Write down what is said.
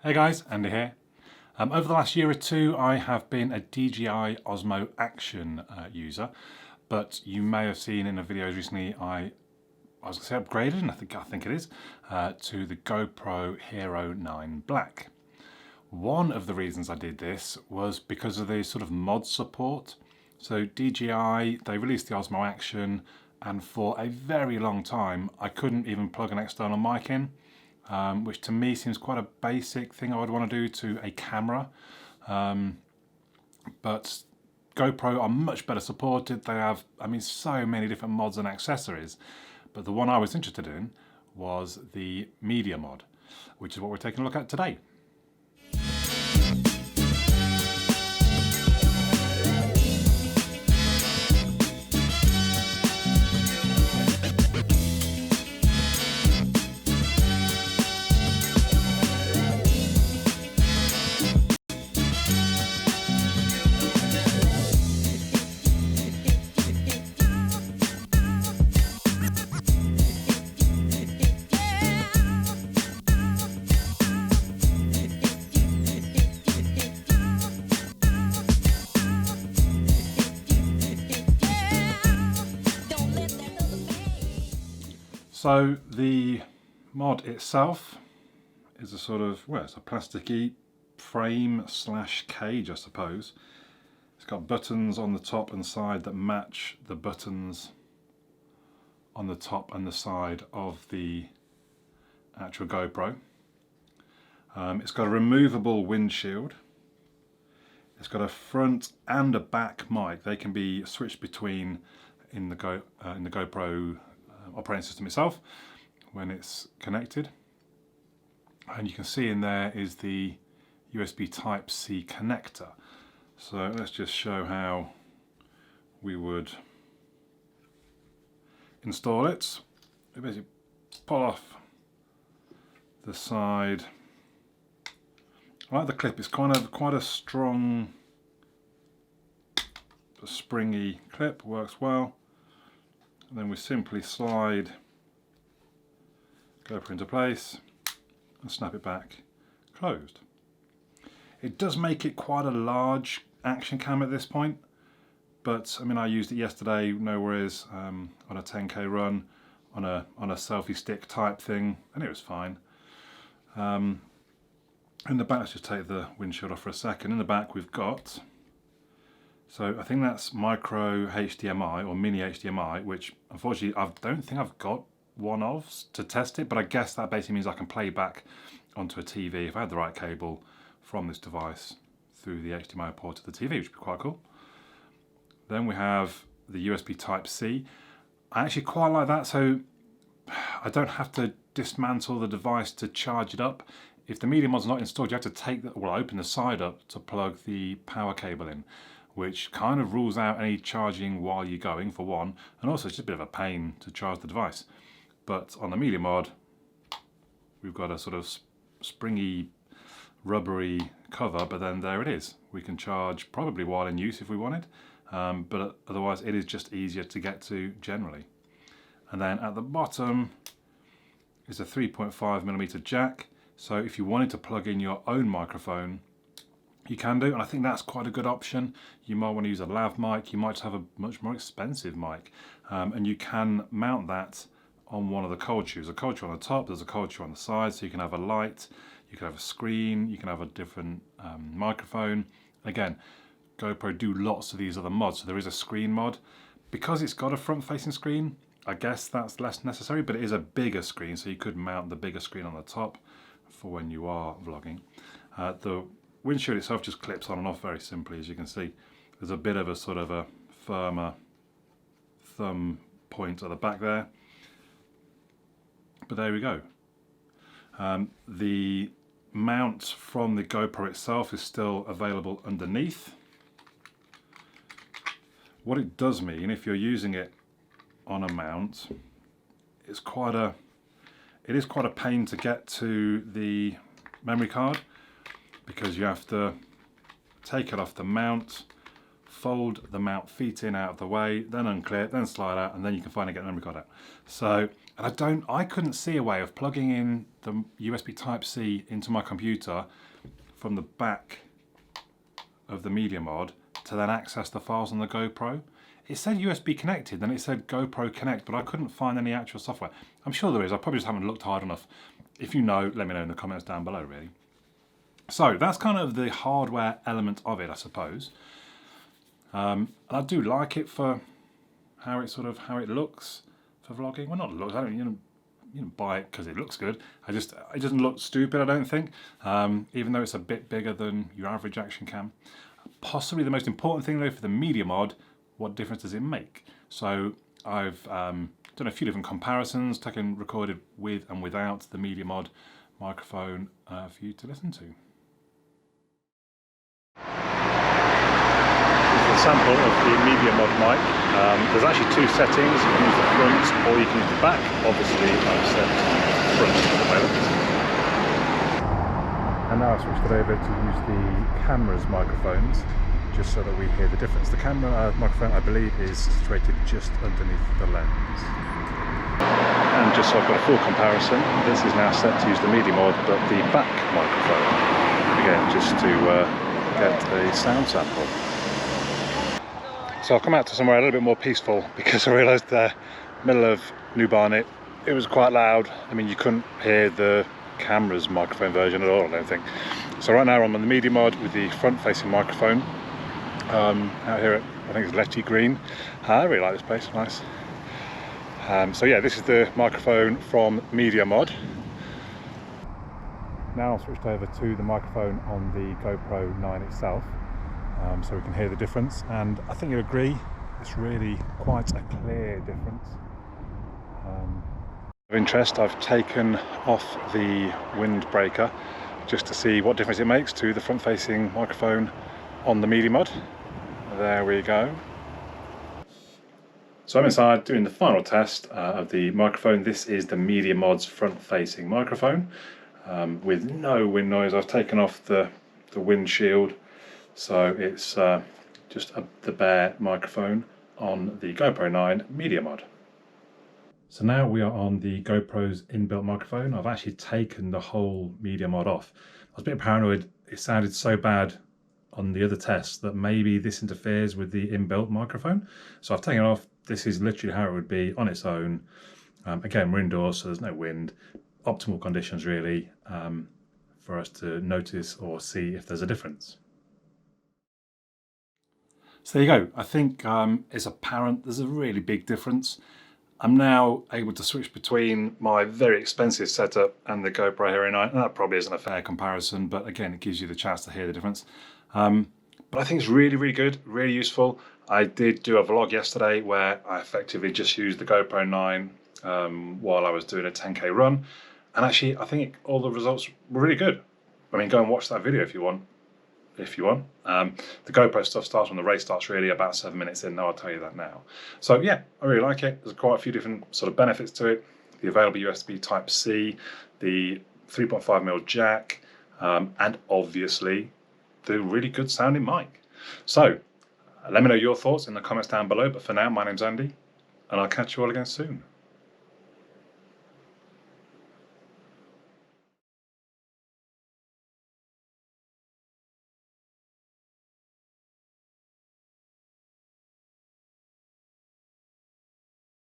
Hey guys, Andy here. Over the last year or two, I have been a DJI Osmo Action user, but you may have seen in the videos recently I was going to say upgraded, and I think it is, to the GoPro Hero 9 Black. One of the reasons I did this was because of the sort of mod support. So DJI, they released the Osmo Action, and for a very long time I couldn't even plug an external mic in. Which to me seems quite a basic thing I would want to do to a camera. But GoPro are much better supported. They have, so many different mods and accessories. But the one I was interested in was the media mod, which is what we're taking a look at today. So the mod itself is a sort of, well, it's a plasticky frame slash cage, I suppose. It's got buttons on the top and side that match the buttons on the top and the side of the actual GoPro. It's got a removable windshield. It's got a front and a back mic. They can be switched between in the GoPro operating system itself when it's connected. And you can see in there is the USB Type-C connector. So let's just show how we would install it. We basically pull off the side. I like the clip, it's quite a strong, springy clip, works well. And then we simply slide GoPro into place and snap it back closed. It does make it quite a large action cam at this point, but I used it yesterday, no worries, on a 10k run, on a selfie stick type thing, and it was fine. In the back, let's just take the windshield off for a second. In the back we've got, so I think that's micro HDMI or mini HDMI, which unfortunately I don't think I've got one of to test it, but I guess that basically means I can play back onto a TV if I had the right cable from this device through the HDMI port to the TV, which would be quite cool. Then we have the USB Type-C. I actually quite like that, so I don't have to dismantle the device to charge it up. If the media mod's not installed, you have to open the side up to plug the power cable in, which kind of rules out any charging while you're going, for one, and also it's just a bit of a pain to charge the device. But on the media mod, we've got a sort of springy, rubbery cover, but then there it is. We can charge probably while in use if we wanted, but otherwise it is just easier to get to generally. And then at the bottom is a 3.5mm jack. So if you wanted to plug in your own microphone, you can do, and I think that's quite a good option. You might want to use a lav mic, you might have a much more expensive mic, and you can mount that on one of the cold shoes. A cold shoe on the top, there's a cold shoe on the side, so you can have a light, you can have a screen, you can have a different microphone. Again, GoPro do lots of these other mods, so there is a screen mod. Because it's got a front-facing screen, I guess that's less necessary, but it is a bigger screen, so you could mount the bigger screen on the top for when you are vlogging. The windshield itself just clips on and off very simply, as you can see. There's a bit of a sort of a firmer thumb point at the back there. But there we go. The mount from the GoPro itself is still available underneath. What it does mean, if you're using it on a mount, it is quite a pain to get to the memory card, because you have to take it off the mount, fold the mount feet in out of the way, then unclip, then slide out, and then you can finally get the memory card out. So, and I couldn't see a way of plugging in the USB Type-C into my computer from the back of the Media Mod to then access the files on the GoPro. It said USB connected, then it said GoPro Connect, but I couldn't find any actual software. I'm sure there is, I probably just haven't looked hard enough. If you know, let me know in the comments down below, really. So that's kind of the hardware element of it, I suppose. And I do like it for how it looks for vlogging. Well, not looks. I don't, you know, buy it because it looks good. It doesn't look stupid, I don't think. Even though it's a bit bigger than your average action cam. Possibly the most important thing though for the Media Mod, what difference does it make? So I've done a few different comparisons, recorded with and without the Media Mod microphone for you to listen to. A sample of the Media Mod mic. There's actually two settings. You can use the front or you can use the back. Obviously I've set front at the moment. And now I've switched it over to use the camera's microphones, just so that we hear the difference. The camera microphone, I believe, is situated just underneath the lens. And just so I've got a full comparison, this is now set to use the Media Mod, but the back microphone, again, just to get a sound sample. So I've come out to somewhere a little bit more peaceful because I realised the middle of New Barnet, it was quite loud. I mean, you couldn't hear the camera's microphone version at all, I don't think. So right now I'm on the Media Mod with the front-facing microphone. Out here at, I think it's Letty Green. I really like this place, nice. So yeah, this is the microphone from Media Mod. Now I've switched over to the microphone on the GoPro 9 itself. So we can hear the difference, and I think you'll agree it's really quite a clear difference. Of interest, I've taken off the windbreaker just to see what difference it makes to the front-facing microphone on the Media Mod. There we go. So I'm inside doing the final test of the microphone. This is the Media Mod's front-facing microphone with no wind noise. I've taken off the windshield. So it's just the bare microphone on the GoPro 9 Media Mod. So now we are on the GoPro's inbuilt microphone. I've actually taken the whole Media Mod off. I was a bit paranoid. It sounded so bad on the other tests that maybe this interferes with the inbuilt microphone. So I've taken it off. This is literally how it would be on its own. Again, we're indoors, so there's no wind. Optimal conditions really for us to notice or see if there's a difference. So there you go. I think it's apparent there's a really big difference. I'm now able to switch between my very expensive setup and the GoPro Hero 9. And that probably isn't a fair comparison, but again, it gives you the chance to hear the difference. But I think it's really, really good, really useful. I did do a vlog yesterday where I effectively just used the GoPro 9 while I was doing a 10K run. And actually, I think all the results were really good. I mean, go and watch that video if you want. The GoPro stuff starts when the race starts, really about 7 minutes in. I'll tell you that now. So yeah, I really like it. There's quite a few different sort of benefits to it. The available USB Type-C, the 3.5mm jack, and obviously the really good sounding mic. So let me know your thoughts in the comments down below. But for now, my name's Andy, and I'll catch you all again soon.